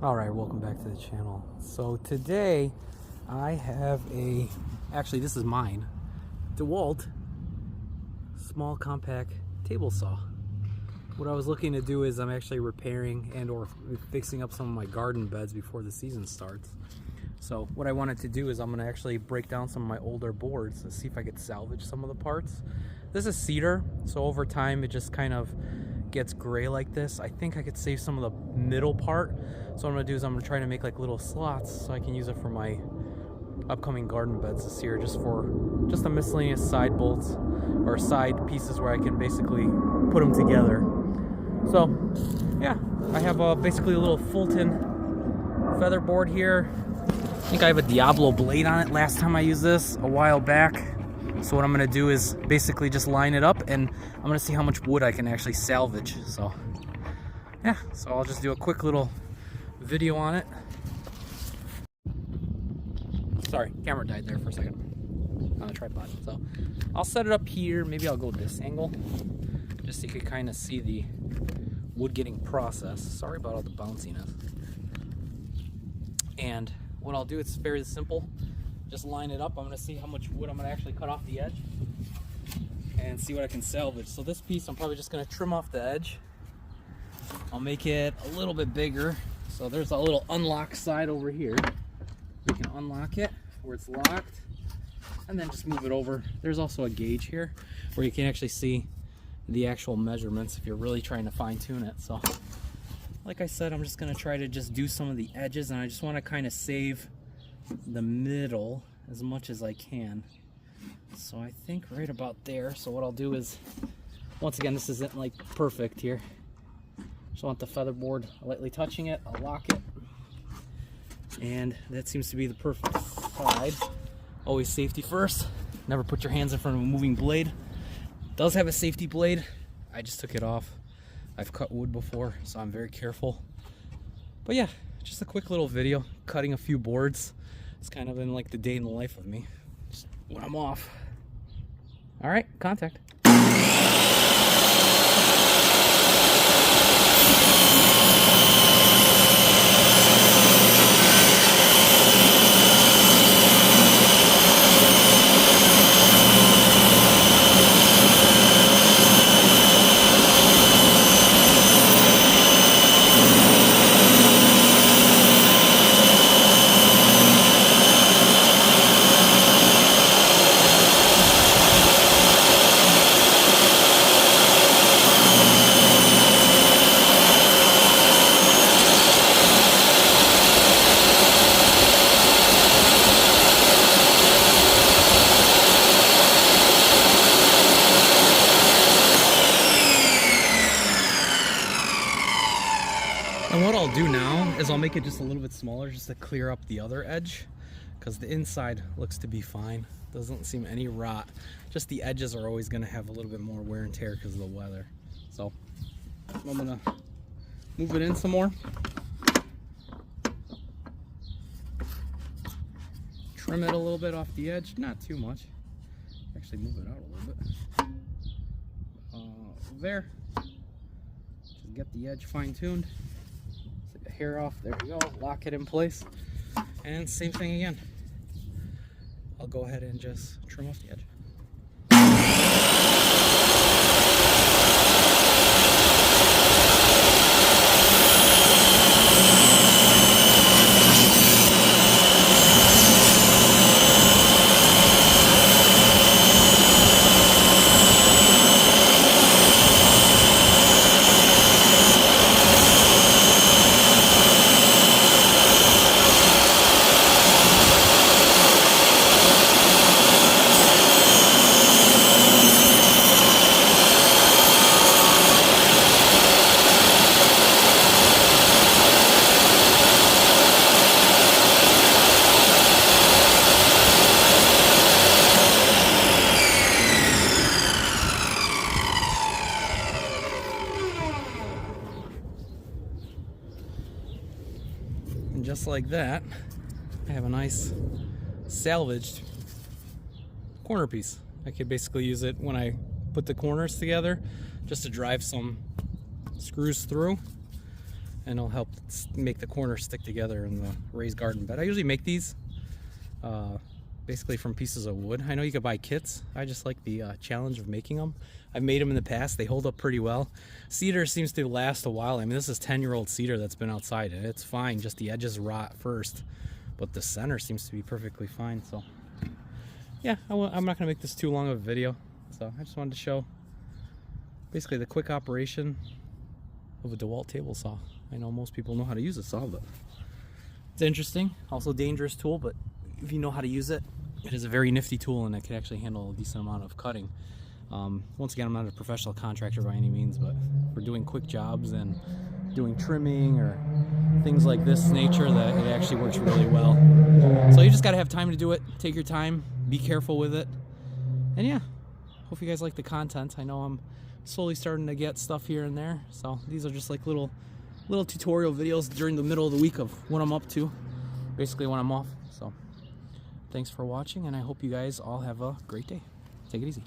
Alright, welcome back to the channel. So today I have actually this is mine, Dewalt small compact table saw. What I was looking to do is I'm actually repairing and or fixing up some of my garden beds before the season starts. So what I wanted to do is I'm going to actually break down some of my older boards to see if I could salvage some of the parts. This is cedar, so over time it just kind of gets gray like this. I think I could save some of the middle part. So what I'm gonna do is I'm gonna try to make like little slots so I can use it for my upcoming garden beds this year, just the miscellaneous side bolts or side pieces where I can basically put them together. So yeah, I have basically a little Fulton feather board here. I think I have a Diablo blade on it last time I used this a while back. So what I'm gonna do is basically just line it up, and I'm gonna see how much wood I can actually salvage. So yeah, so I'll just do a quick little video on it. Sorry, camera died there for a second on the tripod. So I'll set it up here. Maybe I'll go this angle just so you can kind of see the wood getting processed. Sorry about all the bounciness. And what I'll do, it's very simple. Just line it up. I'm going to see how much wood I'm going to actually cut off the edge and see what I can salvage. So this piece I'm probably just going to trim off the edge. I'll make it a little bit bigger. So there's a little unlock side over here. You can unlock it where it's locked and then just move it over. There's also a gauge here where you can actually see the actual measurements if you're really trying to fine tune it. So like I said, I'm just going to try to just do some of the edges, and I just want to kind of save the middle as much as I can. So I think right about there. So what I'll do is, once again, this isn't like perfect here. Just want the feather board lightly touching it. I'll lock it, and that seems to be the perfect side. Always safety first. Never put your hands in front of a moving blade. It does have a safety blade. I just took it off. I've cut wood before, so I'm very careful. But yeah, just a quick little video cutting a few boards. It's kind of in like the day in the life of me, just when I'm off. All right, contact. And what I'll do now is I'll make it just a little bit smaller just to clear up the other edge, because the inside looks to be fine. Doesn't seem any rot. Just the edges are always going to have a little bit more wear and tear because of the weather. So I'm going to move it in some more. Trim it a little bit off the edge, not too much. Actually move it out a little bit. There. Just get the edge fine-tuned. Take the hair off, there we go. Lock it in place. And same thing again. I'll go ahead and just trim off the edge. And just like that, I have a nice salvaged corner piece. I could basically use it when I put the corners together just to drive some screws through. and it'll help make the corners stick together in the raised garden bed. I usually make these basically from pieces of wood. I know you could buy kits. I just like the challenge of making them. I've made them in the past. They hold up pretty well. Cedar seems to last a while. I mean, this is 10-year-old cedar that's been outside, and it's fine. Just the edges rot first, but the center seems to be perfectly fine. So yeah, I'm not gonna make this too long of a video. So I just wanted to show basically the quick operation of a Dewalt table saw. I know most people know how to use a saw, but it's interesting. Also dangerous tool, but if you know how to use it, it is a very nifty tool, and it can actually handle a decent amount of cutting. Once again, I'm not a professional contractor by any means, but for doing quick jobs and doing trimming or things like this nature, that it actually works really well. So you just got to have time to do it. Take your time, be careful with it, and yeah, hope you guys like the content. I know I'm slowly starting to get stuff here and there, so these are just like little tutorial videos during the middle of the week of what I'm up to, basically when I'm off. So thanks for watching, and I hope you guys all have a great day. Take it easy.